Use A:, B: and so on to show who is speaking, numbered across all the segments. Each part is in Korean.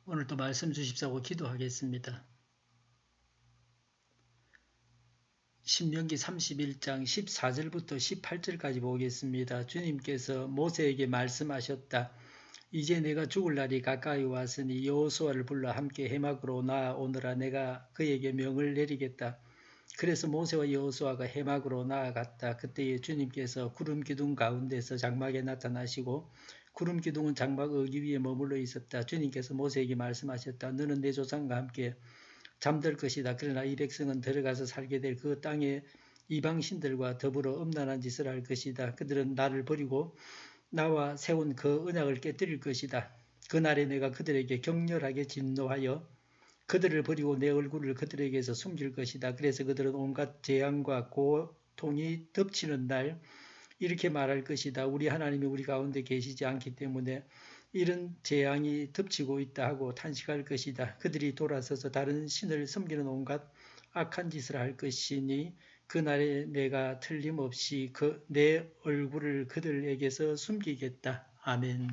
A: 오늘도 말씀 주십사고 기도하겠습니다. 신명기 31장 14절부터 18절까지 보겠습니다. 주님께서 모세에게 말씀하셨다. 이제 내가 죽을 날이 가까이 왔으니 여호수아를 불러 함께 해막으로 나아오너라. 내가 그에게 명을 내리겠다. 그래서 모세와 여호수아가 해막으로 나아갔다. 그때에 주님께서 구름 기둥 가운데서 장막에 나타나시고 구름 기둥은 장막 어기 위에 머물러 있었다. 주님께서 모세에게 말씀하셨다. 너는 내 조상과 함께 잠들 것이다. 그러나 이 백성은 들어가서 살게 될 그 땅에 이방신들과 더불어 음란한 짓을 할 것이다. 그들은 나를 버리고 나와 세운 그 언약을 깨뜨릴 것이다. 그날에 내가 그들에게 격렬하게 진노하여 그들을 버리고 내 얼굴을 그들에게서 숨길 것이다. 그래서 그들은 온갖 재앙과 고통이 덮치는 날 이렇게 말할 것이다. 우리 하나님이 우리 가운데 계시지 않기 때문에 이런 재앙이 덮치고 있다 하고 탄식할 것이다. 그들이 돌아서서 다른 신을 섬기는 온갖 악한 짓을 할 것이니 그날에 내가 틀림없이 내 얼굴을 그들에게서 숨기겠다. 아멘.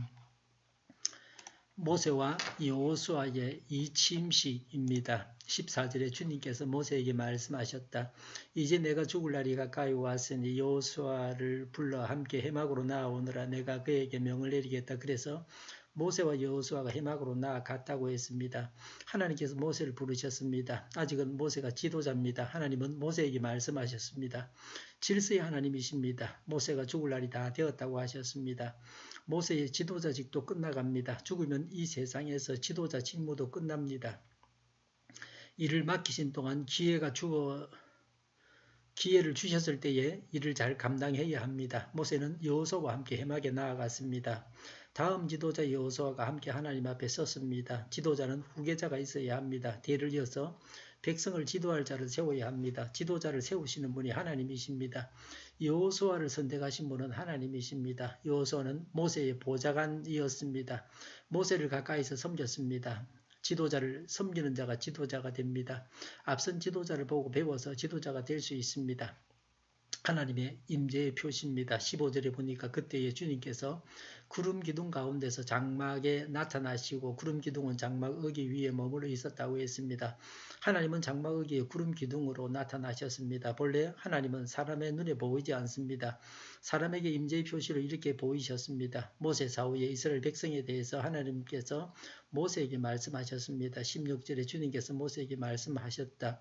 A: 모세와 여호수아의 이침식입니다. 14절에 주님께서 모세에게 말씀하셨다. 이제 내가 죽을 날이 가까이 왔으니 여호수아를 불러 함께 해막으로 나아오느라. 내가 그에게 명을 내리겠다. 그래서 모세와 여호수아가 해막으로 나아갔다고 했습니다. 하나님께서 모세를 부르셨습니다. 아직은 모세가 지도자입니다. 하나님은 모세에게 말씀하셨습니다. 질서의 하나님이십니다. 모세가 죽을 날이 다 되었다고 하셨습니다. 모세의 지도자직도 끝나갑니다. 죽으면 이 세상에서 지도자 직무도 끝납니다. 이를 맡기신 동안 기회를 주셨을 때에 이를 잘 감당해야 합니다. 모세는 여호수아와 함께 해막에 나아갔습니다. 다음 지도자 여호수아가 함께 하나님 앞에 섰습니다. 지도자는 후계자가 있어야 합니다. 뒤를 이어서 백성을 지도할 자를 세워야 합니다. 지도자를 세우시는 분이 하나님이십니다. 여호수아를 선택하신 분은 하나님이십니다. 여호수아는 모세의 보좌관이었습니다. 모세를 가까이서 섬겼습니다. 지도자를 섬기는 자가 지도자가 됩니다. 앞선 지도자를 보고 배워서 지도자가 될 수 있습니다. 하나님의 임재의 표시입니다. 15절에 보니까 그때에 주님께서 구름 기둥 가운데서 장막에 나타나시고 구름 기둥은 장막 어기 위에 머물러 있었다고 했습니다. 하나님은 장막 어기에 구름 기둥으로 나타나셨습니다. 본래 하나님은 사람의 눈에 보이지 않습니다. 사람에게 임재의 표시를 이렇게 보이셨습니다. 모세 사후에 이스라엘 백성에 대해서 하나님께서 모세에게 말씀하셨습니다. 16절에 주님께서 모세에게 말씀하셨다.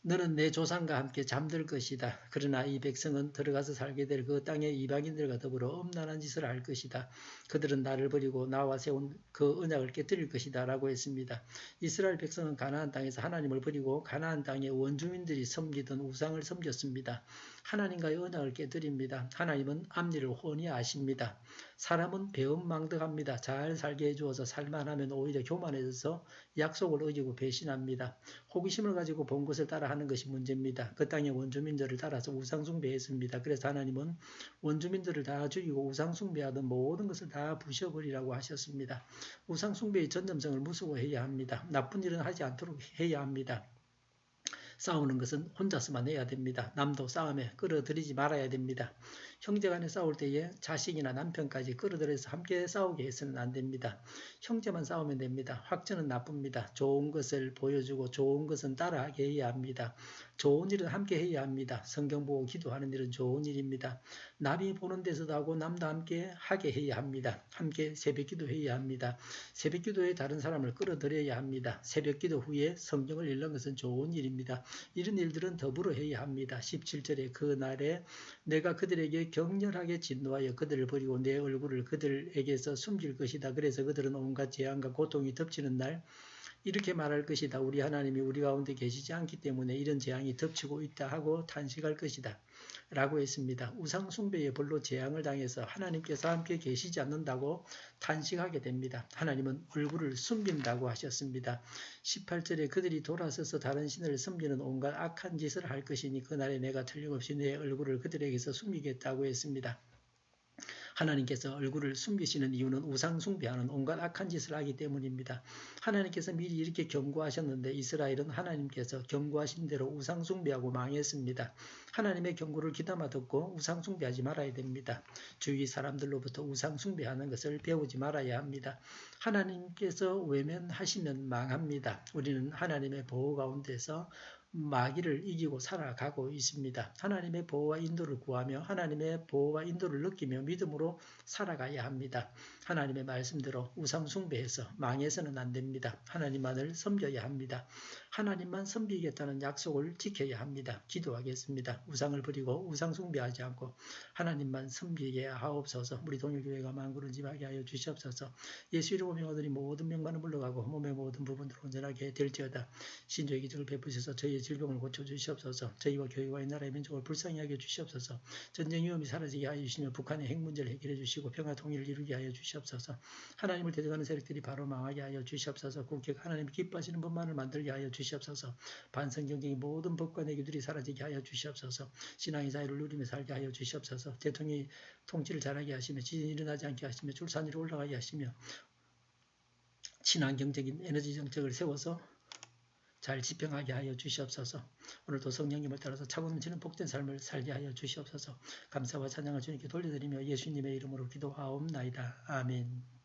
A: 너는 내 조상과 함께 잠들 것이다. 그러나 이 백성은 들어가서 살게 될 그 땅의 이방인들과 더불어 음란한 짓을 할 것이다. 그들은 나를 버리고 나와 세운 그 언약을 깨뜨릴 것이다 라고 했습니다. 이스라엘 백성은 가나안 땅에서 하나님을 버리고 가나안 땅의 원주민들이 섬기던 우상을 섬겼습니다. 하나님과의 언약을 깨뜨립니다. 하나님은 앞일을 훤히 아십니다. 사람은 배은망덕합니다. 잘 살게 해주어서 살만하면 오히려 교만해져서 약속을 어기고 배신합니다. 호기심을 가지고 본 것을 따라 하는 것이 문제입니다. 그 땅의 원주민들을 따라서 우상숭배했습니다. 그래서 하나님은 원주민들을 다 죽이고 우상숭배하던 모든 것을 다 부셔버리라고 하셨습니다. 우상숭배의 전념성을 무서워해야 합니다. 나쁜 일은 하지 않도록 해야 합니다. 싸우는 것은 혼자서만 해야 됩니다. 남도 싸움에 끌어들이지 말아야 됩니다. 형제간에 싸울 때에 자식이나 남편까지 끌어들여서 함께 싸우게 해서는 안 됩니다. 형제만 싸우면 됩니다. 확전은 나쁩니다. 좋은 것을 보여주고 좋은 것은 따라하게 해야 합니다. 좋은 일은 함께 해야 합니다. 성경 보고 기도하는 일은 좋은 일입니다. 남이 보는 데서도 하고 남도 함께 하게 해야 합니다. 함께 새벽기도 해야 합니다. 새벽기도에 다른 사람을 끌어들여야 합니다. 새벽기도 후에 성경을 읽는 것은 좋은 일입니다. 이런 일들은 더불어 해야 합니다. 17절에 그날에 내가 그들에게 격렬하게 진노하여 그들을 버리고 내 얼굴을 그들에게서 숨길 것이다. 그래서 그들은 온갖 재앙과 고통이 덮치는 날 이렇게 말할 것이다. 우리 하나님이 우리 가운데 계시지 않기 때문에 이런 재앙이 덮치고 있다 하고 탄식할 것이다. 라고 했습니다. 우상 숭배에 벌로 재앙을 당해서 하나님께서 함께 계시지 않는다고 탄식하게 됩니다. 하나님은 얼굴을 숨긴다고 하셨습니다. 18절에 그들이 돌아서서 다른 신을 섬기는 온갖 악한 짓을 할 것이니 그날에 내가 틀림없이 내 얼굴을 그들에게서 숨기겠다고 했습니다. 하나님께서 얼굴을 숨기시는 이유는 우상 숭배하는 온갖 악한 짓을 하기 때문입니다. 하나님께서 미리 이렇게 경고하셨는데 이스라엘은 하나님께서 경고하신 대로 우상 숭배하고 망했습니다. 하나님의 경고를 귀담아 듣고 우상 숭배하지 말아야 됩니다. 주위 사람들로부터 우상 숭배하는 것을 배우지 말아야 합니다. 하나님께서 외면하시면 망합니다. 우리는 하나님의 보호 가운데서 마귀를 이기고 살아가고 있습니다. 하나님의 보호와 인도를 구하며 하나님의 보호와 인도를 느끼며 믿음으로 살아가야 합니다. 하나님의 말씀대로 우상 숭배해서 망해서는 안 됩니다. 하나님만을 섬겨야 합니다. 하나님만 섬기겠다는 약속을 지켜야 합니다. 기도하겠습니다. 우상을 버리고 우상 숭배하지 않고 하나님만 섬기게 하옵소서. 우리 동일교회가 만구르짐하게 하여 주시옵소서. 예수 이름으로 명하더니 모든 명만은 물러가고 몸의 모든 부분으로 온전하게 될지어다. 신조의 기적을 베푸셔서 저희의 질병을 고쳐주시옵소서. 저희와 교회와 이 나라의 민족을 불쌍히 하게 해주시옵소서. 전쟁 위험이 사라지게 하여 주시며 북한의 핵 문제를 해결해 주시고 평화 통일을 이루게 하여 주시옵소서. 하나님을 대적하는 세력들이 바로 망하게 하여 주시옵소서. 국회가 하나님이 기뻐하시는 법만을 만들게 하여 주시옵소서. 반성 경쟁의 모든 법과 내규들이 사라지게 하여 주시옵소서. 신앙의 자유를 누리며 살게 하여 주시옵소서. 대통령이 통치를 잘하게 하시며 지진이 일어나지 않게 하시며 출산율이 올라가게 하시며 친환경적인 에너지 정책을 세워서 잘 집행하게 하여 주시옵소서. 오늘도 성령님을 따라서 차고 넘치는 복된 삶을 살게 하여 주시옵소서. 감사와 찬양을 주님께 돌려드리며 예수님의 이름으로 기도하옵나이다. 아멘.